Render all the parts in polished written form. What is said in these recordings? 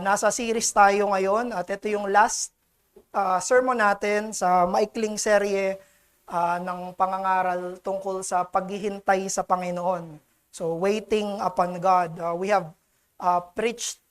Nasa series tayo ngayon at ito yung last sermon natin sa maikling serye ng pangangaral tungkol sa paghihintay sa Panginoon. So, waiting upon God. We have preached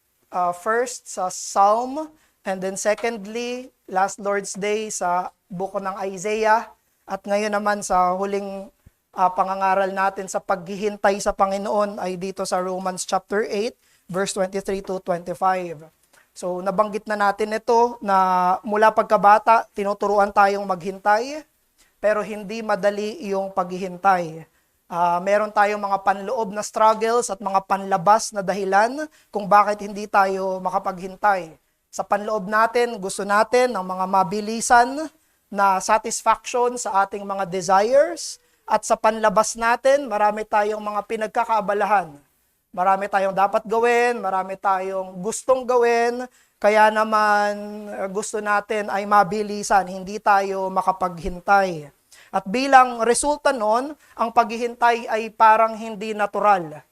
first sa Psalm, and then secondly, last Lord's Day sa buko ng Isaiah, at ngayon naman sa huling pangangaral natin sa paghihintay sa Panginoon ay dito sa Romans chapter 8, verse 23 to 25. So, nabanggit na natin ito na mula pagkabata, tinuturuan tayong maghintay, pero hindi madali yung paghihintay. Meron tayong mga panloob na struggles at mga panlabas na dahilan kung bakit hindi tayo makapaghintay. Sa panloob natin, gusto natin ng mga mabilisan na satisfaction sa ating mga desires, at sa panlabas natin, marami tayong mga pinagkakaabalahan. Marami tayong dapat gawin, marami tayong gustong gawin, kaya naman gusto natin ay mabilisan, hindi tayo makapaghintay. At bilang resulta nun, ang paghihintay ay parang hindi natural.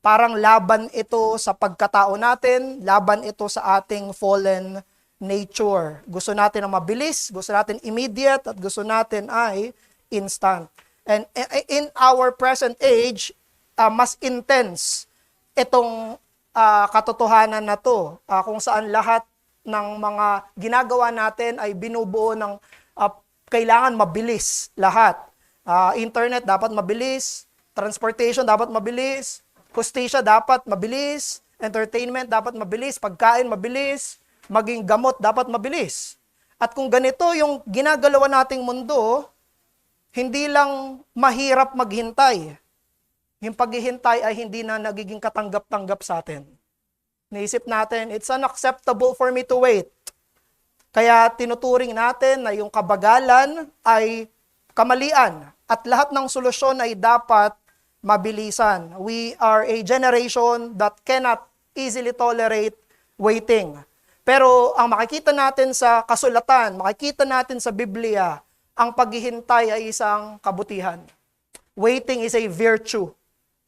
Parang laban ito sa pagkatao natin, laban ito sa ating fallen nature. Gusto natin ang mabilis, gusto natin immediate, at gusto natin ay instant. And in our present age, mas intense itong katotohanan na to, kung saan lahat ng mga ginagawa natin ay binubuo ng kailangan mabilis lahat. Internet dapat mabilis, transportation dapat mabilis, hustisya dapat mabilis, entertainment dapat mabilis, pagkain mabilis, maging gamot dapat mabilis. At kung ganito yung ginagalawa nating mundo, hindi lang mahirap maghintay. Yung paghihintay ay hindi na nagiging katanggap-tanggap sa atin. Naisip natin, it's unacceptable for me to wait. Kaya tinuturing natin na yung kabagalan ay kamalian at lahat ng solusyon ay dapat mabilisan. We are a generation that cannot easily tolerate waiting. Pero ang makikita natin sa kasulatan, makikita natin sa Biblia, ang paghihintay ay isang kabutihan. Waiting is a virtue.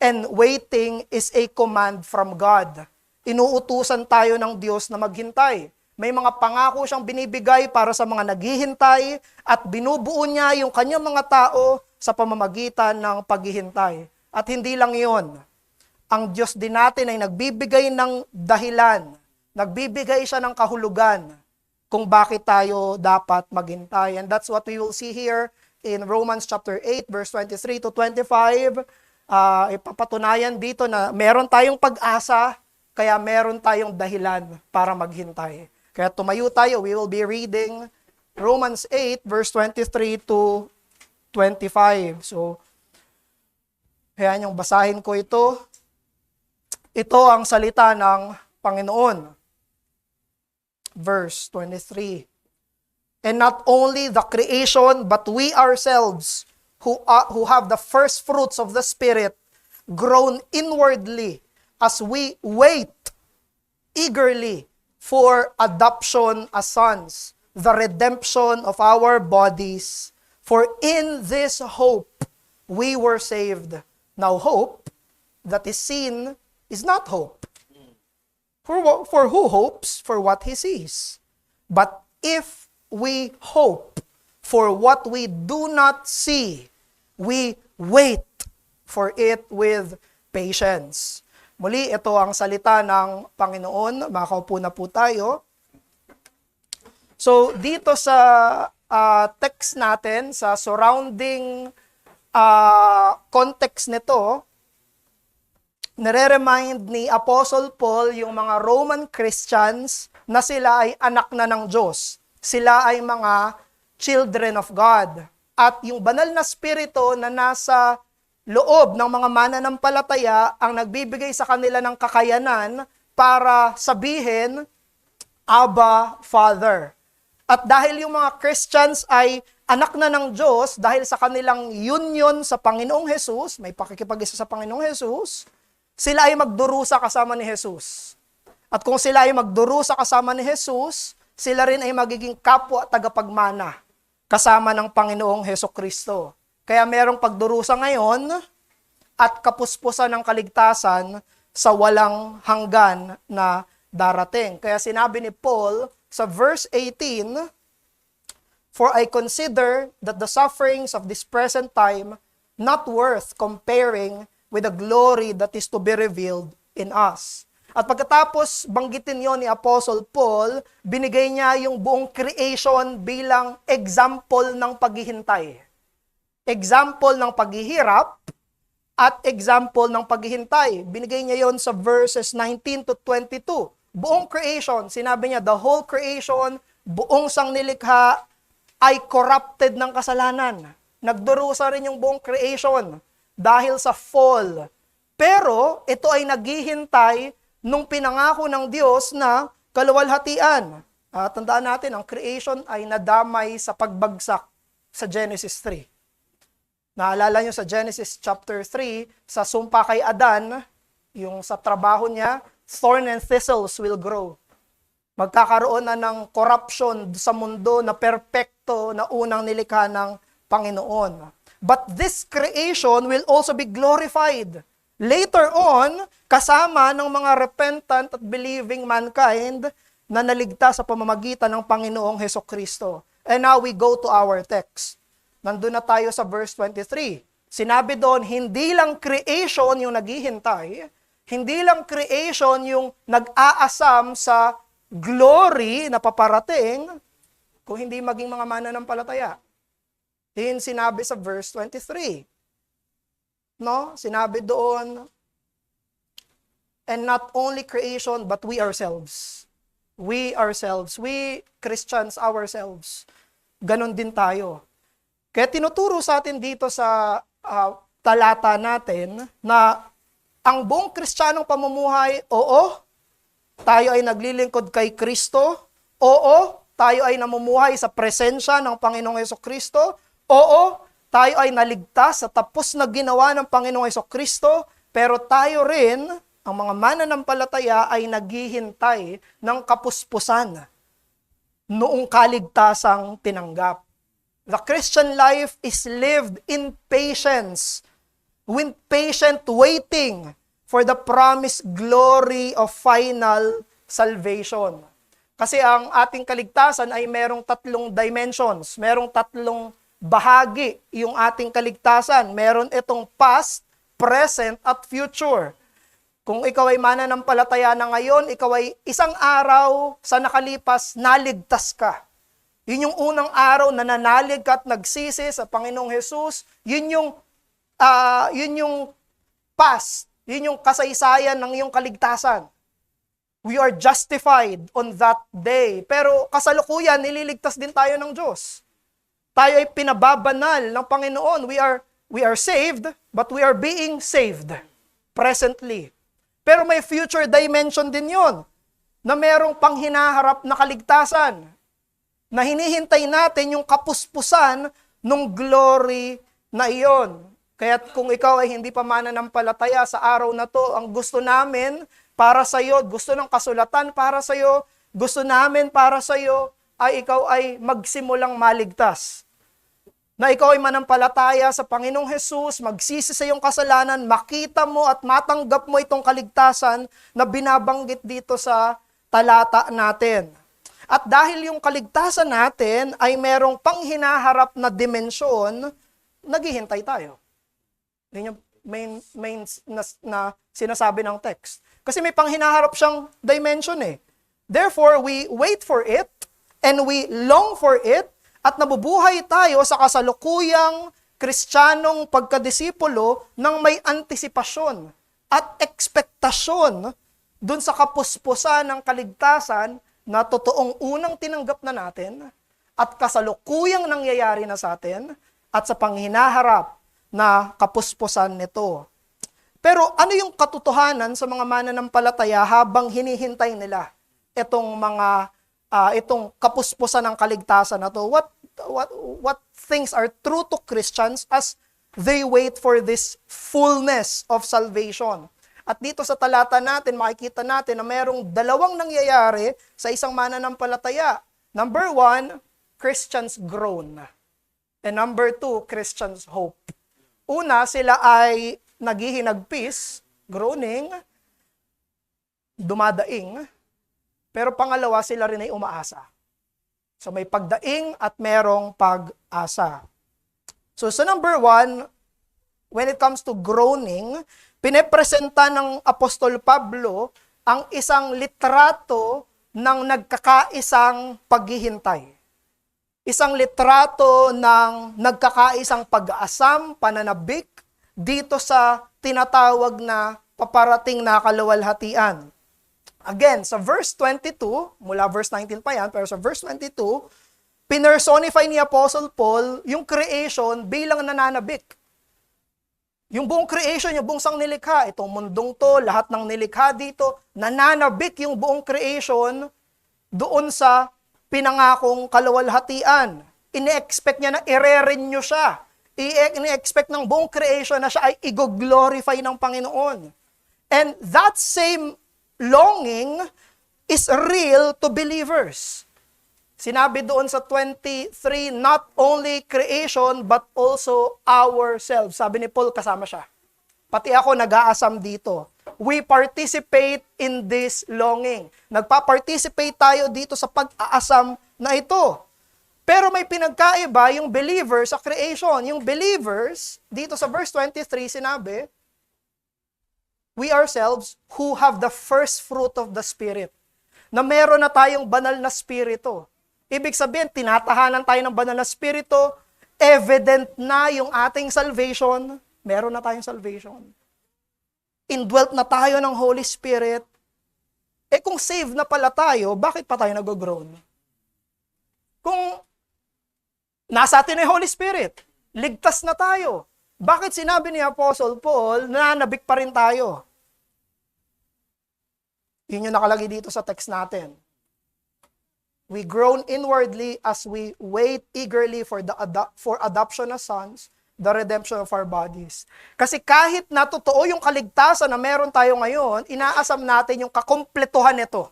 And waiting is a command from God. Inuutusan tayo ng Diyos na maghintay. May mga pangako siyang binibigay para sa mga naghihintay at binubuo niya yung kanyang mga tao sa pamamagitan ng paghihintay. At hindi lang yon. Ang Diyos din natin ay nagbibigay ng dahilan, nagbibigay siya ng kahulugan kung bakit tayo dapat maghintay. And that's what we will see here in Romans chapter 8, verse 23 to 25. Ipapatunayan dito na meron tayong pag-asa, kaya meron tayong dahilan para maghintay. Kaya tumayo tayo, we will be reading Romans 8, verse 23 to 25. So, ayan yung basahin ko ito. Ito ang salita ng Panginoon. Verse 23. And not only the creation, but we ourselves, who have the first fruits of the Spirit, groan inwardly as we wait eagerly for adoption as sons, the redemption of our bodies. For in this hope we were saved. Now hope that is seen is not hope. For who hopes for what he sees? But if we hope for what we do not see, we wait for it with patience. Muli, ito ang salita ng Panginoon. Makaupo na po tayo. So, dito sa text natin, sa surrounding context nito, nare-remind ni Apostle Paul yung mga Roman Christians na sila ay anak na ng Diyos. Sila ay mga children of God. At yung banal na spirito na nasa loob ng mga mananampalataya ang nagbibigay sa kanila ng kakayanan para sabihin, Abba, Father. At dahil yung mga Christians ay anak na ng Diyos, dahil sa kanilang union sa Panginoong Jesus, may pakikipag-isa sa Panginoong Jesus, sila ay magdurusa kasama ni Jesus. At kung sila ay magdurusa kasama ni Jesus, sila rin ay magiging kapwa tagapagmana kasama ng Panginoong Hesukristo. Kaya merong pagdurusa ngayon at kapuspusan ng kaligtasan sa walang hanggan na darating. Kaya sinabi ni Paul sa verse 18, "For I consider that the sufferings of this present time not worth comparing with the glory that is to be revealed in us." At pagkatapos banggitin yon ni Apostle Paul, binigay niya yung buong creation bilang example ng paghihintay. Example ng paghihirap at example ng paghihintay. Binigay niya yon sa verses 19 to 22. Buong creation, sinabi niya, the whole creation, buong sangnilikha ay corrupted ng kasalanan. Nagdurusa rin yung buong creation dahil sa fall. Pero ito ay naghihintay nung pinangako ng Diyos na kaluwalhatian. Tandaan natin, ang creation ay nadamay sa pagbagsak sa Genesis 3. Naalala nyo sa Genesis chapter 3, sa sumpa kay Adan, yung sa trabaho niya, thorn and thistles will grow. Magkakaroon na ng corruption sa mundo na perpekto na unang nilikha ng Panginoon. But this creation will also be glorified. Later on, kasama ng mga repentant at believing mankind na naligtas sa pamamagitan ng Panginoong Hesukristo. And now we go to our text. Nandun na tayo sa verse 23. Sinabi doon, hindi lang creation yung naghihintay, hindi lang creation yung nag-aasam sa glory na paparating, kung hindi maging mga mananampalataya. Yun sinabi sa verse 23. No? Sinabi doon, and not only creation, but we ourselves. We ourselves, we Christians ourselves. Ganon din tayo. Kaya tinuturo sa atin dito sa talata natin na ang buong Kristiyanong pamumuhay, oo, tayo ay naglilingkod kay Kristo, oo, tayo ay namumuhay sa presensya ng Panginoong Hesukristo, oo, tayo ay naligtas sa tapos na ginawa ng Panginoong Hesukristo, pero tayo rin, ang mga mananampalataya ay naghihintay ng kapuspusan noong kaligtasang tinanggap. The Christian life is lived in patience, with patient waiting for the promised glory of final salvation. Kasi ang ating kaligtasan ay merong tatlong dimensions, merong tatlong bahagi yung ating kaligtasan. Meron itong past, present, at future. Kung ikaw ay mananampalataya na ngayon, ikaw ay isang araw sa nakalipas, naligtas ka. Yun yung unang araw na nanalig ka at nagsisi sa Panginoong Hesus. Yun yung past. Yun yung kasaysayan ng iyong kaligtasan. We are justified on that day. Pero kasalukuyan, nililigtas din tayo ng Diyos. Tayo ay pinababanal ng Panginoon. We are saved, but we are being saved presently. Pero may future dimension din yon, na merong panghinaharap na kaligtasan, na hinihintay natin yung kapuspusan ng glory na iyon. Kaya kung ikaw ay hindi pa mananampalataya sa araw na to, ang gusto namin para sa iyo, gusto ng kasulatan para sa iyo, gusto namin para sa iyo, ay ikaw ay magsimulang maligtas. Na ikaw ay manampalataya sa Panginoong Hesus, magsisi sa iyong kasalanan, makita mo at matanggap mo itong kaligtasan na binabanggit dito sa talata natin. At dahil yung kaligtasan natin ay merong panghinaharap na dimensyon, naghihintay tayo. Yun yung main na sinasabi ng text. Kasi may panghinaharap siyang dimension eh. Therefore, we wait for it and we long for it at nabubuhay tayo sa kasalukuyang Kristiyanong pagkadisipulo ng may antisipasyon at ekspektasyon dun sa kapuspusan ng kaligtasan na totoong unang tinanggap na natin at kasalukuyang nangyayari na sa atin at sa panghinaharap na kapuspusan nito. Pero ano yung katotohanan sa mga mananampalataya habang hinihintay nila itong kapuspusan ng kaligtasan na to? What things are true to Christians as they wait for this fullness of salvation? At dito sa talata natin, makikita natin na mayroong dalawang nangyayari sa isang mananampalataya. Number 1, Christians groan. And number 2, Christians hope. Una, sila ay naghihinagpis, groaning, dumadaing, Pero pangalawa, sila rin ay umaasa. So may pagdaing at merong pag-asa. So sa number 1, when it comes to groaning, pinepresenta ng Apostol Pablo ang isang litrato ng nagkakaisang paghihintay. Isang litrato ng nagkakaisang pag-aasam, pananabik, dito sa tinatawag na paparating na kaluwalhatian. Again, sa verse 22, mula verse 19 pa yan, pero sa verse 22, pinersonify ni Apostle Paul yung creation bilang nananabik. Yung buong creation, yung buong sangnilikha, itong mundong to, lahat ng nilikha dito, nananabik yung buong creation doon sa pinangakong kaluwalhatian. Ine-expect niya na i-renew siya. Ine-expect ng buong creation na siya ay i-glorify ng Panginoon. And that same longing is real to believers. Sinabi doon sa 23, not only creation but also ourselves. Sabi ni Paul, kasama siya. Pati ako nag-aasam dito. We participate in this longing. Nagpa-participate tayo dito sa pag-aasam na ito. Pero may pinagkaiba yung believers sa creation. Yung believers, dito sa verse 23, sinabi, we ourselves who have the first fruit of the Spirit. Na meron na tayong banal na spirito. Ibig sabihin, tinatahanan tayo ng banal na spirito, evident na yung ating salvation, meron na tayong salvation. Indwelt na tayo ng Holy Spirit. Kung saved na pala tayo, bakit pa tayo nag-groan? Kung nasa atin ay Holy Spirit, ligtas na tayo, bakit sinabi ni Apostle Paul, nananabik pa rin tayo? Yun yung nakalagay dito sa text natin. We groan inwardly as we wait eagerly for adoption as sons, the redemption of our bodies. Kasi kahit na totoo yung kaligtasan na meron tayo ngayon, inaasam natin yung kakumpletuhan nito.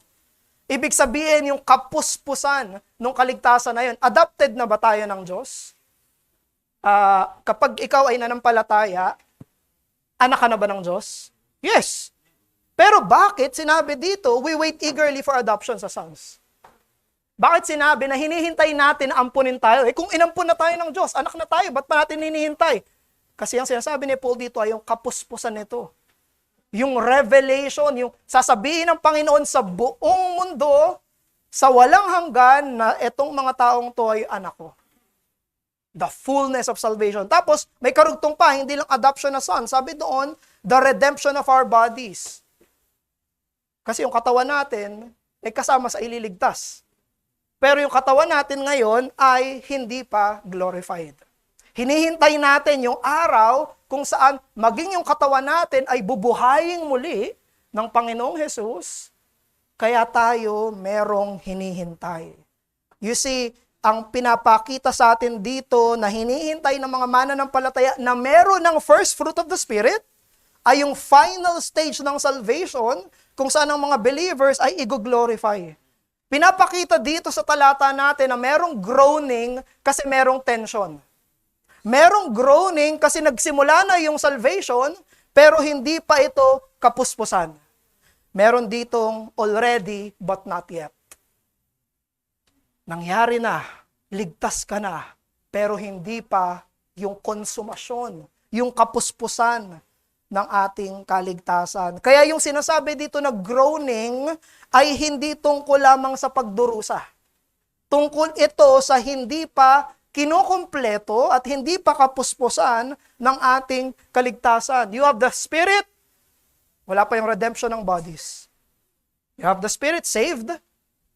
Ibig sabihin yung kapuspusan ng kaligtasan na yun. Adopted na ba tayo ng Diyos? Kapag ikaw ay nanampalataya, anak ka na ba ng Diyos? Yes. Pero bakit sinabi dito, we wait eagerly for adoption sa sons? Bakit sinabi na hinihintay natin na ampunin tayo? Kung inampun na tayo ng Diyos, anak na tayo, ba't pa natin hinihintay? Kasi ang sinasabi ni Paul dito ay yung kapuspusan nito. Yung revelation, yung sasabihin ng Panginoon sa buong mundo, sa walang hanggan na etong mga taong to ay anak ko. The fullness of salvation. Tapos, may karugtong pa, hindi lang adoption na son. Sabi doon, the redemption of our bodies. Kasi yung katawan natin ay kasama sa ililigtas. Pero yung katawan natin ngayon ay hindi pa glorified. Hinihintay natin yung araw kung saan maging yung katawan natin ay bubuhayin muli ng Panginoong Hesus, kaya tayo merong hinihintay. You see, ang pinapakita sa atin dito na hinihintay ng mga mananampalataya na meron ng first fruit of the Spirit ay yung final stage ng salvation kung saan ang mga believers ay i-glorify. Pinapakita dito sa talata natin na merong groaning kasi merong tension. Merong groaning kasi nagsimula na yung salvation pero hindi pa ito kapuspusan. Meron ditong already but not yet. Nangyari na, ligtas ka na, pero hindi pa yung konsumasyon, yung kapuspusan ng ating kaligtasan. Kaya yung sinasabi dito na groaning ay hindi tungkol lamang sa pagdurusa. Tungkol ito sa hindi pa kinukumpleto at hindi pa kapuspusan ng ating kaligtasan. You have the Spirit, wala pa yung redemption ng bodies. You have the Spirit saved,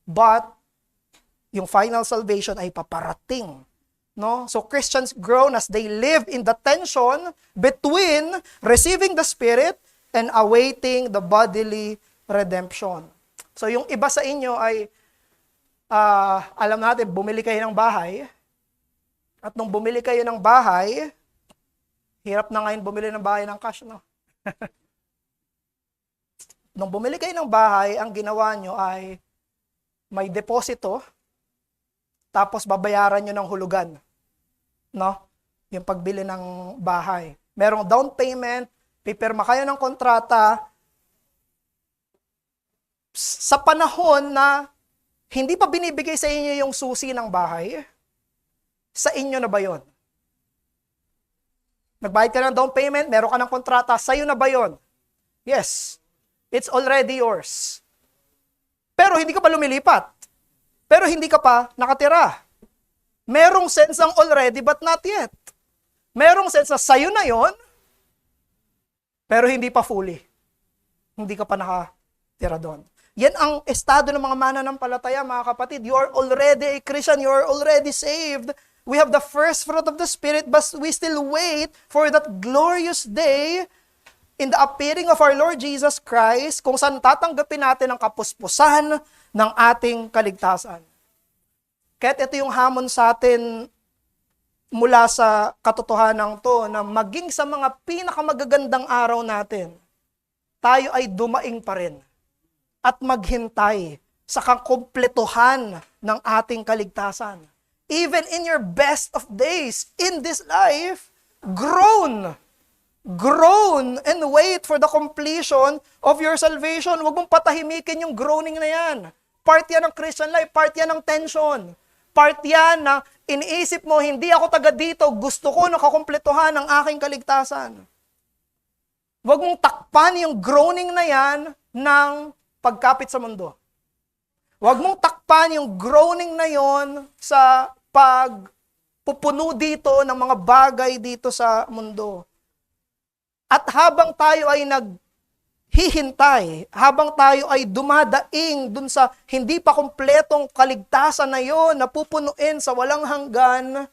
but yung final salvation ay paparating. No? So Christians groan as they live in the tension between receiving the Spirit and awaiting the bodily redemption. So yung iba sa inyo ay, alam natin, bumili kayo ng bahay. At nung bumili kayo ng bahay, hirap na ngayon bumili ng bahay ng cash, no? Nung bumili kayo ng bahay, ang ginawa nyo ay may deposito, tapos babayaran nyo ng hulugan. No? Yung pagbili ng bahay. Merong down payment, pipirma kayo ng kontrata, Sa panahon na hindi pa binibigay sa inyo yung susi ng bahay, sa inyo na ba yon? Nagbayad ka ng down payment, meron ka ng kontrata, sa'yo na ba yon? Yes, it's already yours. Pero hindi ka pa lumilipat. Pero hindi ka pa nakatira. Merong sense ang already but not yet. Merong sense na sa'yo na yon, pero hindi pa fully. Hindi ka pa nakatira doon. Yan ang estado ng mga mananampalataya, mga kapatid. You are already a Christian. You are already saved. We have the first fruit of the Spirit, but we still wait for that glorious day in the appearing of our Lord Jesus Christ, kung saan tatanggapin natin ang kapuspusan ng ating kaligtasan. Kahit ito yung hamon sa atin mula sa katotohanan to, na maging sa mga pinakamagagandang araw natin, tayo ay dumaing pa rin at maghintay sa kakumpletuhan ng ating kaligtasan. Even in your best of days in this life, groan and wait for the completion of your salvation. Huwag mong patahimikin yung groaning na yan. Part yan ng Christian life, part yan ng tension. Part yan na iniisip mo, hindi ako taga dito, gusto ko na kakumpletuhan ng aking kaligtasan. Huwag mong takpan yung groaning na yan ng pagkapit sa mundo. Huwag mong takpan yung groaning na yon sa pagpupuno dito ng mga bagay dito sa mundo. At habang tayo ay naghihintay, habang tayo ay dumadaing dun sa hindi pa kumpletong kaligtasan na yon, na pupunuin sa walang hanggan,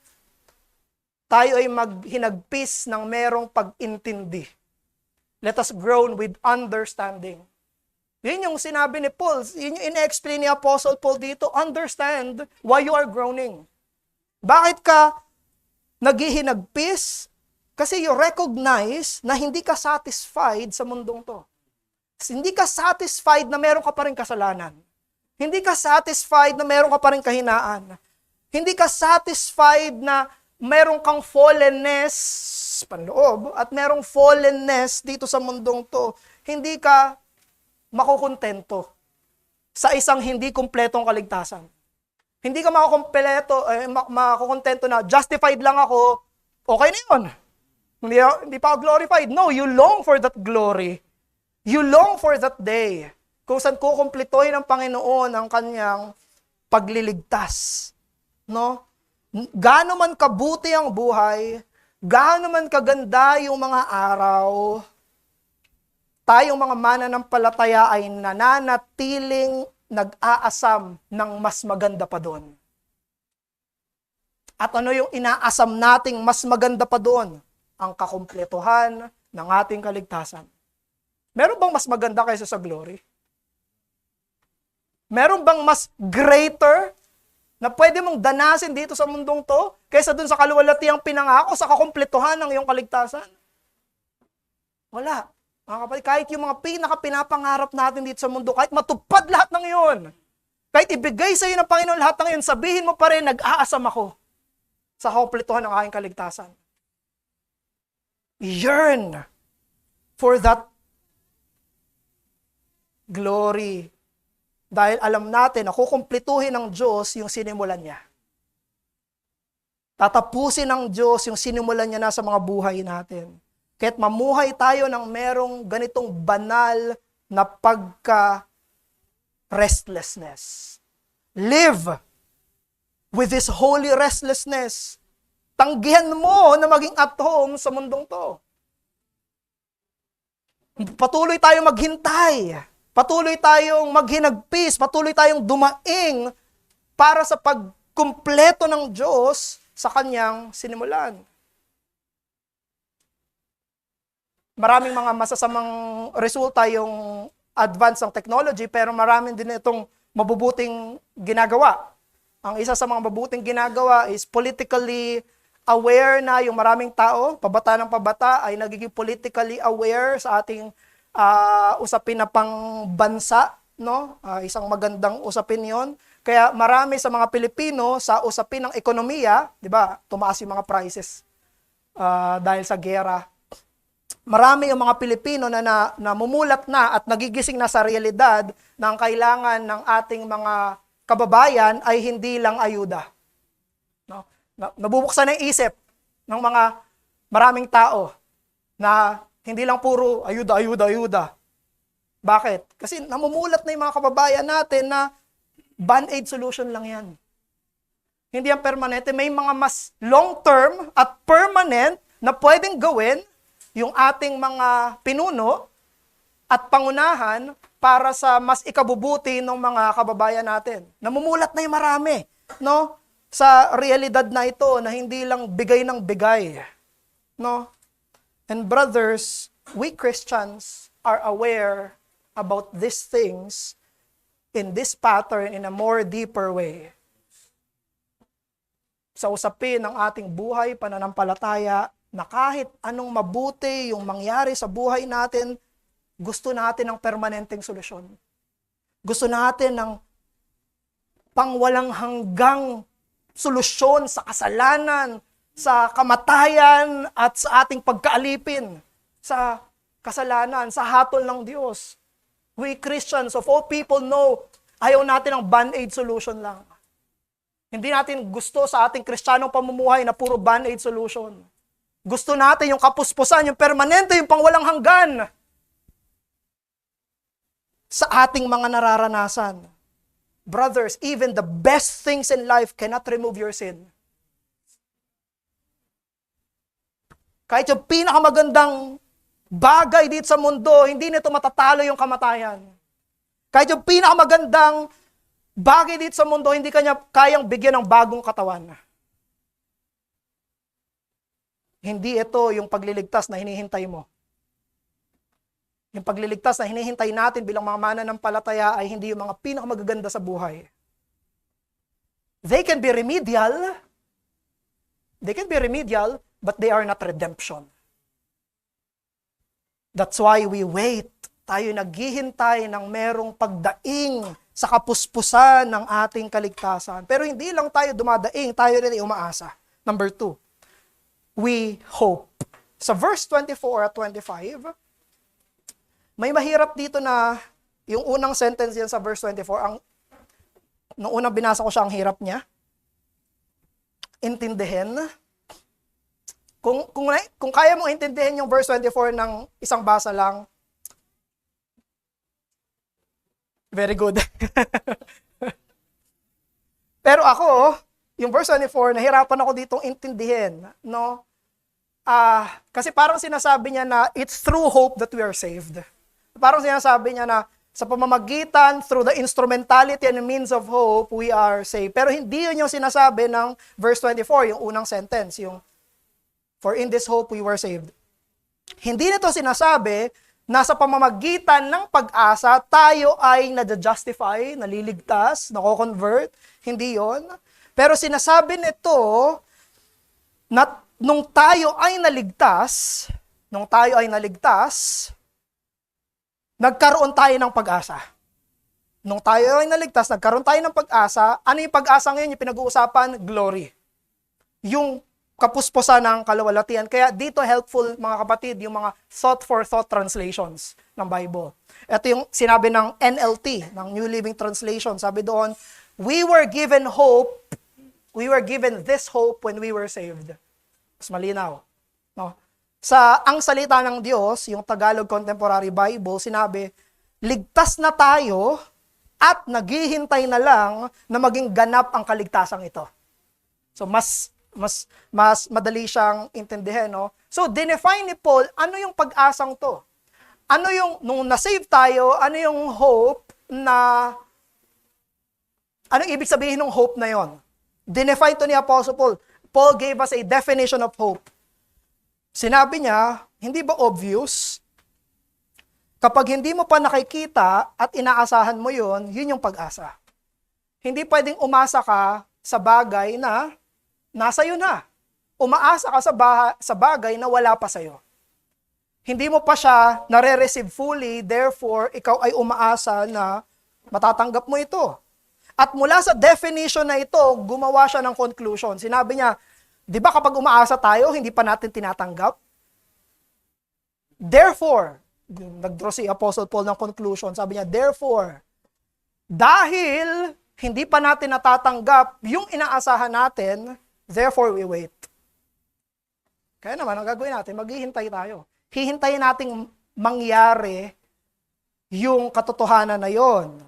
tayo ay maghinagpis ng merong pag-intindi. Let us groan with understanding. Yun yung sinabi ni Paul, yun yung in-explain ni Apostle Paul dito, understand why you are groaning. Bakit ka naghihinagpis? Kasi you recognize na hindi ka satisfied sa mundong to. Hindi ka satisfied na meron ka pa rin kasalanan. Hindi ka satisfied na meron ka pa rin kahinaan. Hindi ka satisfied na meron kang fallenness panloob at merong fallenness dito sa mundong to. Hindi ka makukontento sa isang hindi kumpletong kaligtasan. Hindi ka makukontento na justified lang ako, okay na yun. Hindi pa ako glorified. No, you long for that glory. You long for that day kung saan kukumpletoy ng Panginoon ang kanyang pagliligtas. No? Gaano man kabuti ang buhay, gaano man kaganda yung mga araw, tayong mga mananampalataya ay nananatiling nag-aasam ng mas maganda pa doon. At ano yung inaasam nating mas maganda pa doon? Ang kakumpletuhan ng ating kaligtasan. Meron bang mas maganda kaysa sa glory? Meron bang mas greater na pwede mong danasin dito sa mundong to kaysa dun sa kaluwalhatiang pinangako sa kakumpletuhan ng iyong kaligtasan? Wala. Mga kapatid, kahit yung mga pinaka-pinapangarap natin dito sa mundo, kahit matupad lahat ng iyon, kahit ibigay sa iyo ng Panginoon lahat ng iyon, sabihin mo pa rin, nag-aasam ako sa kakumpletuhan ng aking kaligtasan. Yearn for that glory. Dahil alam natin na kukumpletuhin ng Diyos yung sinimulan niya. Tatapusin ng Diyos yung sinimulan niya na sa mga buhay natin. Kahit mamuhay tayo ng merong ganitong banal na pagka-restlessness. Live with this holy restlessness. Tanggihan mo na maging at home sa mundong to. Patuloy tayong maghintay. Patuloy tayong maghinagpis. Patuloy tayong dumaing para sa pagkumpleto ng Diyos sa kanyang sinimulan. Maraming mga masasamang resulta yung advance ng technology, pero maraming din itong mabubuting ginagawa. Ang isa sa mga mabubuting ginagawa is politically aware na yung maraming tao, pabata ng pabata, ay nagiging politically aware sa ating usapin na pangbansa. No? Isang magandang usapin yon. Kaya marami sa mga Pilipino sa usapin ng ekonomiya, di ba, tumaas yung mga prices dahil sa gera. marami yung mga Pilipino na namumulat na at nagigising na sa realidad na ang kailangan ng ating mga kababayan ay hindi lang ayuda. No? Nabubuksan ang isip ng mga maraming tao na hindi lang puro ayuda, ayuda, ayuda. Bakit? Kasi namumulat na yung mga kababayan natin na band-aid solution lang yan. Hindi yan permanente. May mga mas long-term at permanent na pwedeng gawin yung ating mga pinuno at pangunahan para sa mas ikabubuti ng mga kababayan natin. Namumulat na yung marami, no? Sa realidad na ito na hindi lang bigay ng bigay, no? And brothers, we Christians are aware about these things in this pattern in a more deeper way. Sa usapin ng ating buhay, pananampalataya, na kahit anong mabuti yung mangyari sa buhay natin, gusto natin ng permanenteng solusyon. Gusto natin ng pangwalang hanggang solusyon sa kasalanan, sa kamatayan, at sa ating pagkaalipin sa kasalanan, sa hatol ng Diyos. We Christians of all people know, ayaw natin ng band-aid solution lang. Hindi natin gusto sa ating Kristiyanong pamumuhay na puro band-aid solution. Gusto natin yung kapuspusan, yung permanente, yung pangwalang hanggan sa ating mga nararanasan. Brothers, even the best things in life cannot remove your sin. Kahit yung pinakamagandang bagay dito sa mundo, hindi nito matatalo yung kamatayan. Kahit yung pinakamagandang bagay dito sa mundo, hindi kanya kayang bigyan ng bagong katawan. Hindi ito yung pagliligtas na hinihintay mo. Yung pagliligtas na hinihintay natin bilang mga mananampalataya ay hindi yung mga pinakamagaganda sa buhay. They can be remedial. They can be remedial, but they are not redemption. That's why we wait. Tayo naghihintay ng merong pagdaing sa kapuspusan ng ating kaligtasan. Pero hindi lang tayo dumadaing, tayo rin ay umaasa. Number 2, we hope. Sa verse 24 at 25, may mahirap dito na yung unang sentence yan sa verse 24, nung unang binasa ko siya, ang hirap niya. Intindihin. Kung kaya mong intindihin yung verse 24 ng isang basa lang, very good. Pero ako, yung verse 24, nahirapan ako ditong intindihin, no? Kasi parang sinasabi niya na it's through hope that we are saved. Parang sinasabi niya na sa pamamagitan, through the instrumentality and means of hope, we are saved. Pero hindi yun yung sinasabi ng verse 24, yung unang sentence, yung for in this hope we were saved. Hindi nito sinasabi na sa pamamagitan ng pag-asa, tayo ay nadjustify, naliligtas, nako-convert. Hindi yon. Pero sinasabi nito na nung tayo ay naligtas, nagkaroon tayo ng pag-asa. Nung tayo ay naligtas, nagkaroon tayo ng pag-asa. Ano yung pag-asa ngayon? Yung pinag-uusapan? Glory. Yung kapuspusan ng kaluwalhatian. Kaya dito helpful, mga kapatid, yung mga thought-for-thought translations ng Bible. Ito yung sinabi ng NLT, ng New Living Translation. Sabi doon, we were given this hope when we were saved. Mas malinaw. No? Ang salita ng Diyos, yung Tagalog Contemporary Bible, sinabi, ligtas na tayo at naghihintay na lang na maging ganap ang kaligtasang ito. So, mas madali siyang intindihin, no? So, dinefine ni Paul, ano yung pag-asang to? Ano yung, nung na-save tayo, ano yung hope na, anong ibig sabihin ng hope na yon? Dinefine to ni Apostle Paul. Paul gave us a definition of hope. Sinabi niya, hindi ba obvious? Kapag hindi mo pa nakikita at inaasahan mo yun yung pag-asa. Hindi pwedeng umasa ka sa bagay na nasa iyo na. Umaasa ka sa bagay na wala pa sa'yo. Hindi mo pa siya nare-receive fully, therefore, ikaw ay umaasa na matatanggap mo ito. At mula sa definition na ito, gumawa siya ng conclusion. Sinabi niya, di ba kapag umaasa tayo, hindi pa natin tinatanggap? Therefore, nag-draw si Apostle Paul ng conclusion. Sabi niya, therefore, dahil hindi pa natin natatanggap yung inaasahan natin, therefore we wait. Kaya naman, ang gagawin natin, maghihintay tayo. Hihintayin nating mangyari yung katotohanan na yon.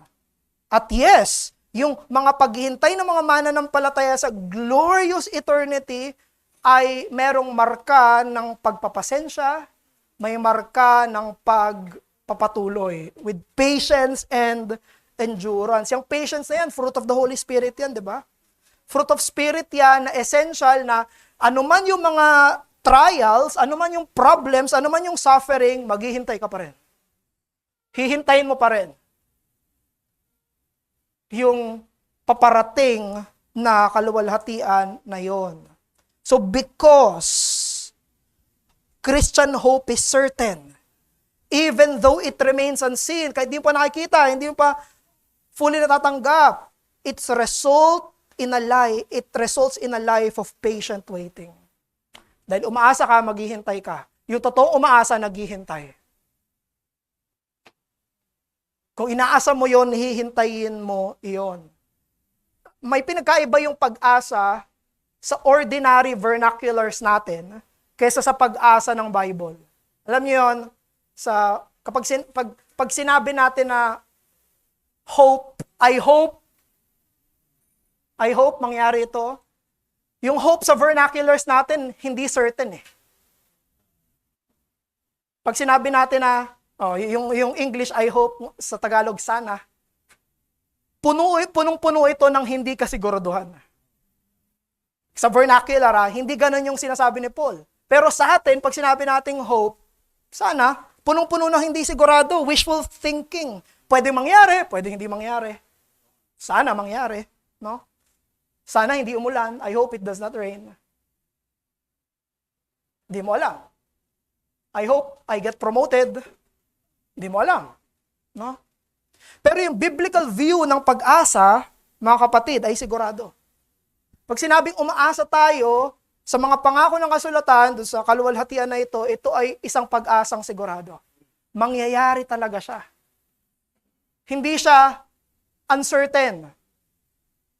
At yes, yung mga paghihintay ng mga mananampalataya sa glorious eternity ay merong marka ng pagpapasensya, may marka ng pagpapatuloy with patience and endurance. Yung patience na yan, fruit of the Holy Spirit yan, di ba? Fruit of Spirit yan na essential na anuman yung mga trials, anuman yung problems, anuman yung suffering, maghihintay ka pa rin. Hihintayin mo pa rin yung paparating na kaluwalhatian na yon. So because Christian hope is certain, even though it remains unseen, kahit hindi mo pa nakikita, hindi mo pa fully natatanggap, it results in a life of patient waiting. Dahil umaasa ka, maghihintay ka. Yung totoong umaasa, naghihintay. Kung inaasa mo yon, hihintayin mo iyon. May pinagkaiba yung pag-asa sa ordinary vernaculars natin kaysa sa pag-asa ng Bible. Alam niyo yon, pag sinabi natin na hope, I hope mangyari ito, yung hope sa vernaculars natin, hindi certain eh. Pag sinabi natin na, yung English, I hope, sa Tagalog, sana, punong-puno ito ng hindi kasiguraduhan. Sa vernacular, hindi ganun yung sinasabi ni Paul. Pero sa atin, pag sinabi nating hope, sana, punong-puno ng hindi sigurado, wishful thinking. Pwede mangyari, pwede hindi mangyari. Sana mangyari, no? Sana hindi umulan. I hope it does not rain. Hindi mo alam. I hope I get promoted. Hindi mo alam. No? Pero yung biblical view ng pag-asa, mga kapatid, ay sigurado. Pag sinabing umaasa tayo sa mga pangako ng kasulatan, doon sa kaluwalhatian na ito ay isang pag-asang sigurado. Mangyayari talaga siya. Hindi siya uncertain.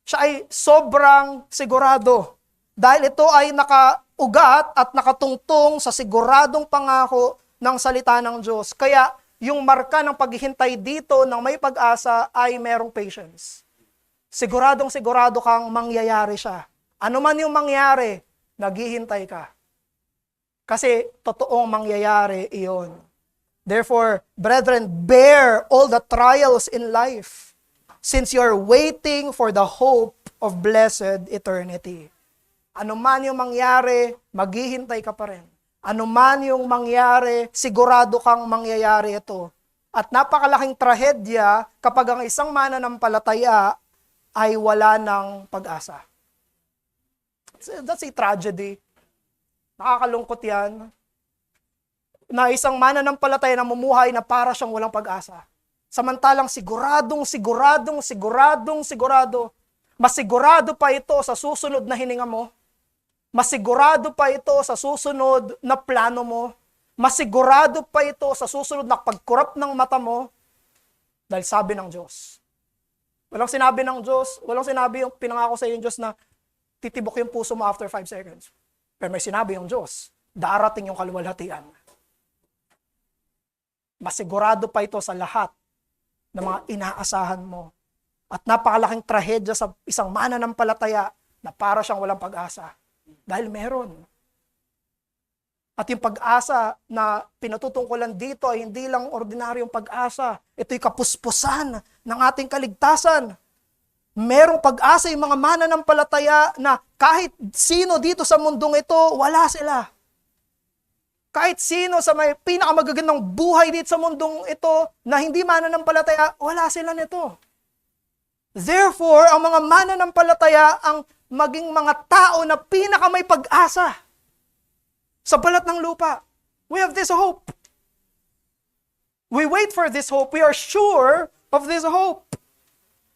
Siya ay sobrang sigurado. Dahil ito ay nakaugat at nakatungtong sa siguradong pangako ng salita ng Diyos. Kaya yung marka ng paghihintay dito ng may pag-asa ay merong patience. Siguradong sigurado kang mangyayari siya. Ano man yung mangyari, naghihintay ka. Kasi totoong mangyayari iyon. Therefore, brethren, bear all the trials in life, since you're waiting for the hope of blessed eternity. Ano man yung mangyari, maghihintay ka pa rin. Ano man yung mangyari, sigurado kang mangyayari ito. At napakalaking trahedya kapag ang isang mananampalataya ay wala ng pag-asa. That's a tragedy. Nakakalungkot yan. Na isang mananampalataya na mumuhay na para siyang walang pag-asa. Samantalang sigurado. Mas sigurado pa ito sa susunod na hininga mo. Mas sigurado pa ito sa susunod na plano mo. Mas sigurado pa ito sa susunod na pagkurap ng mata mo. Dahil sabi ng Diyos. Walang sinabi ng Diyos, walang sinabi yung pinangako sa iyo ng Diyos na titibok yung puso mo after 5 seconds. Pero may sinabi yung Diyos, darating yung kaluwalhatian. Masigurado pa ito sa lahat ng mga inaasahan mo. At napakalaking trahedya sa isang mananampalataya na para siyang walang pag-asa. Dahil meron. At yung pag-asa na pinatutungkulan dito ay hindi lang ordinaryong pag-asa. Ito'y kapuspusan ng ating kaligtasan. Merong pag-asa yung mga mananampalataya na kahit sino dito sa mundong ito, wala sila. Kahit sino sa may pinakamagagandang buhay dito sa mundong ito na hindi mananampalataya, wala sila nito. Therefore, ang mga mananampalataya ang maging mga tao na pinakamay pag-asa sa balat ng lupa. We have this hope. We wait for this hope. We are sure of this hope.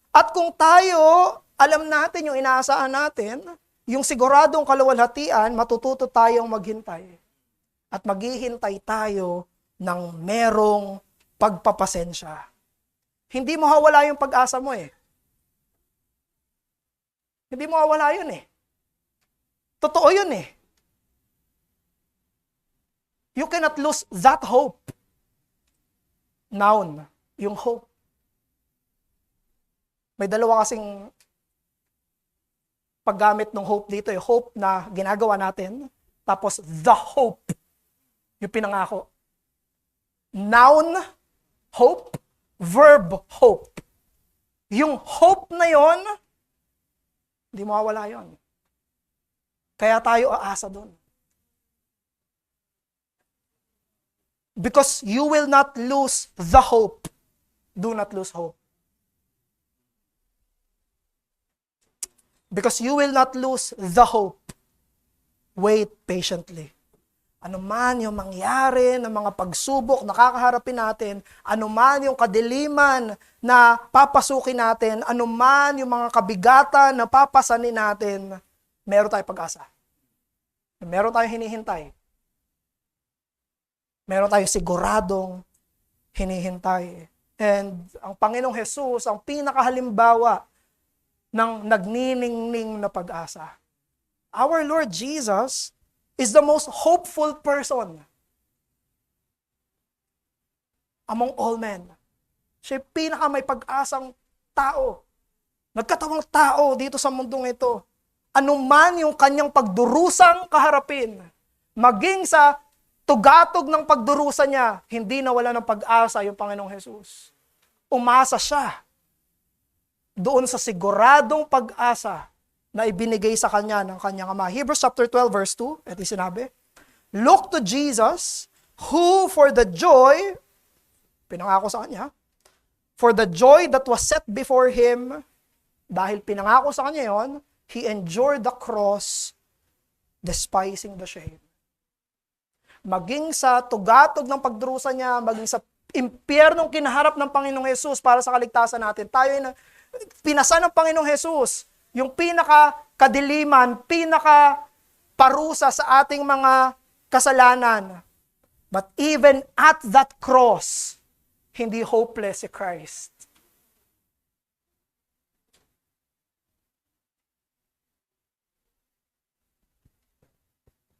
At kung tayo, alam natin yung inaasahan natin, yung siguradong kaluwalhatian, matututo tayong maghintay. At maghihintay tayo ng merong pagpapasensya. Hindi mo mawawala yung pag-asa mo eh. Hindi mo mawawala yun eh. Totoo yun eh. You cannot lose that hope. Noun, yung hope. May dalawa kasing paggamit ng hope dito. Yung hope na ginagawa natin. Tapos the hope. Yung pinangako. Noun, hope. Verb, hope. Yung hope na yon, hindi mawawala yon. Kaya tayo aasa doon. Because you will not lose the hope. Do not lose hope. Because you will not lose the hope. Wait patiently. Ano man yung mangyari ng mga pagsubok na kakaharapin natin, ano man yung kadiliman na papasukin natin, ano man yung mga kabigatan na papasanin natin, meron tayong pag-asa. Meron tayong hinihintay. Meron tayong siguradong hinihintay. And ang Panginoong Jesus, ang pinakahalimbawa ng nagniningning na pag-asa. Our Lord Jesus is the most hopeful person among all men. Siya yung pinaka may pag-asang tao. Nagkatawang tao dito sa mundong ito. Ano man yung kanyang pagdurusang kaharapin, maging sa tugatog ng pagdurusa niya, hindi nawala ng pag-asa yung Panginoong Jesus. Umasa siya doon sa siguradong pag-asa na ibinigay sa kanya ng kanyang ama. Hebrews chapter 12 verse 2, ito sinabi, look to Jesus, who for the joy, pinangako sa kanya, for the joy that was set before him, dahil pinangako sa kanya yon, he endured the cross, despising the shame. Maging sa tugatog ng pagdurusa niya, maging sa impyernong kinaharap ng Panginoong Jesus para sa kaligtasan natin, tayo ay pinasa ng Panginoong Jesus, yung pinaka-kadiliman, pinaka-parusa sa ating mga kasalanan. But even at that cross, hindi hopeless si Christ.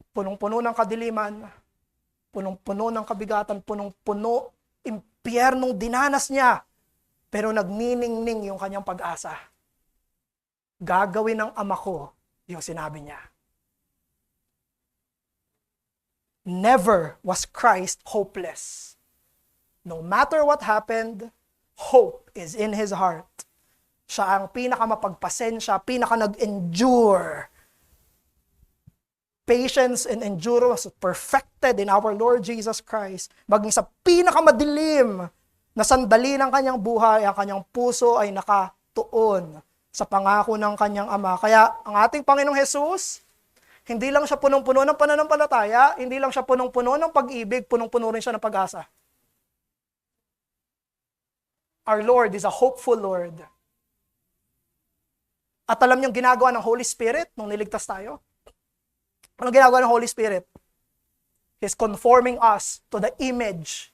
Punong-puno ng kadiliman, punong-puno ng kabigatan, punong-puno, impyernong dinanas niya, pero nagniningning yung kanyang pag-asa. Gagawin ng ama ko yung sinabi niya. Never was Christ hopeless. No matter what happened, hope is in his heart. Siya ang pinakamapagpasensya, pinaka-nag-endure. Patience and endurance perfected in our Lord Jesus Christ. Maging sa pinakamadilim na sandali ng kanyang buhay, ang kanyang puso ay nakatuon sa pangako ng kanyang ama. Kaya ang ating Panginoong Jesus, hindi lang siya punong-puno ng pananampalataya, hindi lang siya punong-puno ng pag-ibig, punong-puno rin siya ng pag-asa. Our Lord is a hopeful Lord. At alam niyong ginagawa ng Holy Spirit nung niligtas tayo? Anong ginagawa ng Holy Spirit? He's conforming us to the image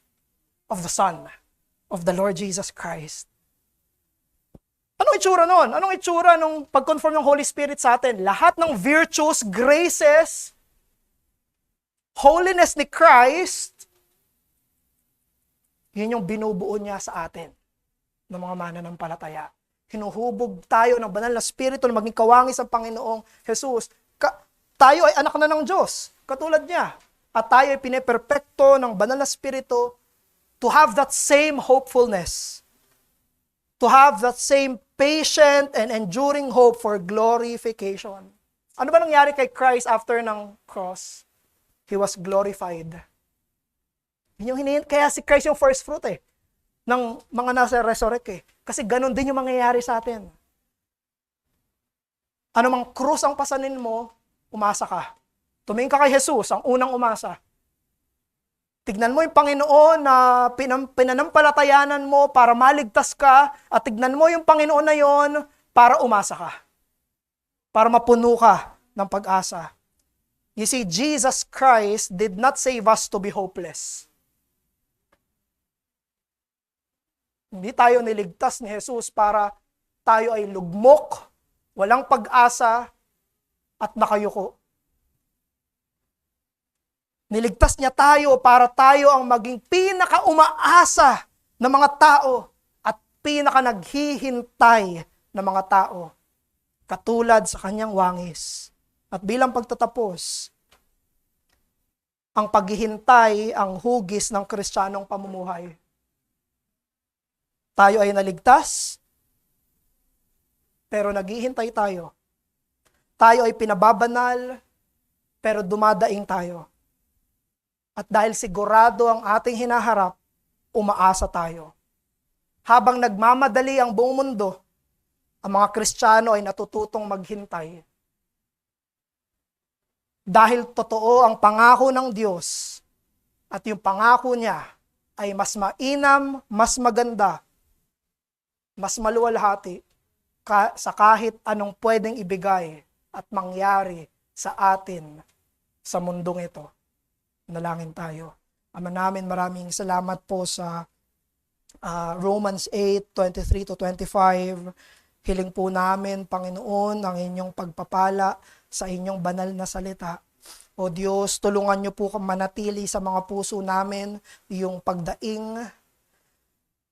of the Son of the Lord Jesus Christ. Anong itsura nun? Anong itsura nung pag-conform ng Holy Spirit sa atin? Lahat ng virtues, graces, holiness ni Christ, yun yung binubuo niya sa atin ng mga mananampalataya. Hinuhubog tayo ng banal na spirito na maging kawangis ang Panginoong Jesus. Tayo ay anak na ng Diyos, katulad niya. At tayo ay pineperpekto ng banal na spirito to have that same hopefulness, to have that same patient and enduring hope for glorification. Ano ba nangyari kay Christ after ng cross? He was glorified. Kaya si Christ yung first fruit ng mga nasa resurrect Kasi ganun din yung mangyayari sa atin. Ano mang krus ang pasanin mo, umasa ka. Tumingin ka kay Jesus, ang unang umasa. Tignan mo yung Panginoon na pinanampalatayanan mo para maligtas ka, at tignan mo yung Panginoon na yon para umasa ka. Para mapuno ka ng pag-asa. You see, Jesus Christ did not save us to be hopeless. Hindi tayo niligtas ni Jesus para tayo ay lugmok, walang pag-asa, at nakayuko. Niligtas niya tayo para tayo ang maging pinaka-umaasa ng mga tao at pinaka-naghihintay ng mga tao, katulad sa kanyang wangis. At bilang pagtatapos, ang paghihintay ang hugis ng Kristiyanong pamumuhay. Tayo ay naligtas, pero naghihintay tayo. Tayo ay pinababanal, pero dumadaing tayo. At dahil sigurado ang ating hinaharap, umaasa tayo. Habang nagmamadali ang buong mundo, ang mga Kristiyano ay natututong maghintay. Dahil totoo ang pangako ng Diyos at yung pangako niya ay mas mainam, mas maganda, mas maluwalhati sa kahit anong pwedeng ibigay at mangyari sa atin sa mundong ito. Nalangin tayo. Ama namin, maraming salamat po sa Romans 8:23-25. Hiling po namin, Panginoon, ang inyong pagpapala sa inyong banal na salita. O Diyos, tulungan niyo po manatili sa mga puso namin yung pagdaing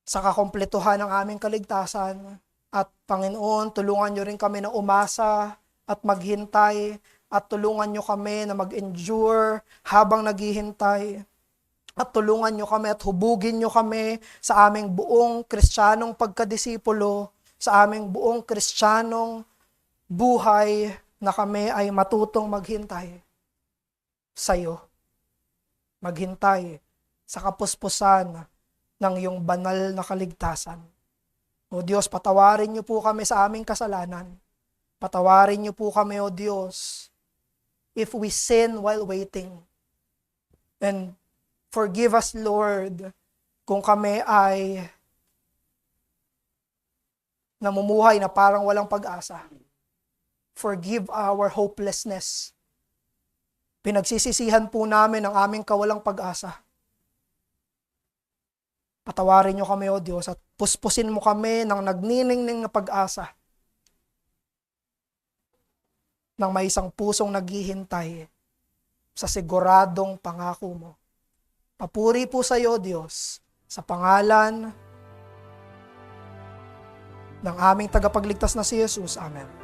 sa kakumpletuhan ng aming kaligtasan. At Panginoon, tulungan niyo rin kami na umasa at maghintay at tulungan niyo kami na mag-endure habang naghihintay. At tulungan niyo kami at hubugin niyo kami sa aming buong Kristiyanong pagkadisipulo, sa aming buong Kristiyanong buhay na kami ay matutong maghintay sa iyo. Maghintay sa kapuspusan ng iyong banal na kaligtasan. O Diyos, patawarin niyo po kami sa aming kasalanan. Patawarin niyo po kami, O Diyos, if we sin while waiting. And forgive us, Lord, kung kami ay namumuhay na parang walang pag-asa. Forgive our hopelessness. Pinagsisisihan po namin ang aming kawalang pag-asa. Patawarin niyo kami, O Diyos, at puspusin mo kami ng nagniningning na pag-asa ng may isang pusong naghihintay sa siguradong pangako mo. Papuri po sa iyo, Diyos, sa pangalan ng aming tagapagligtas na si Jesus. Amen.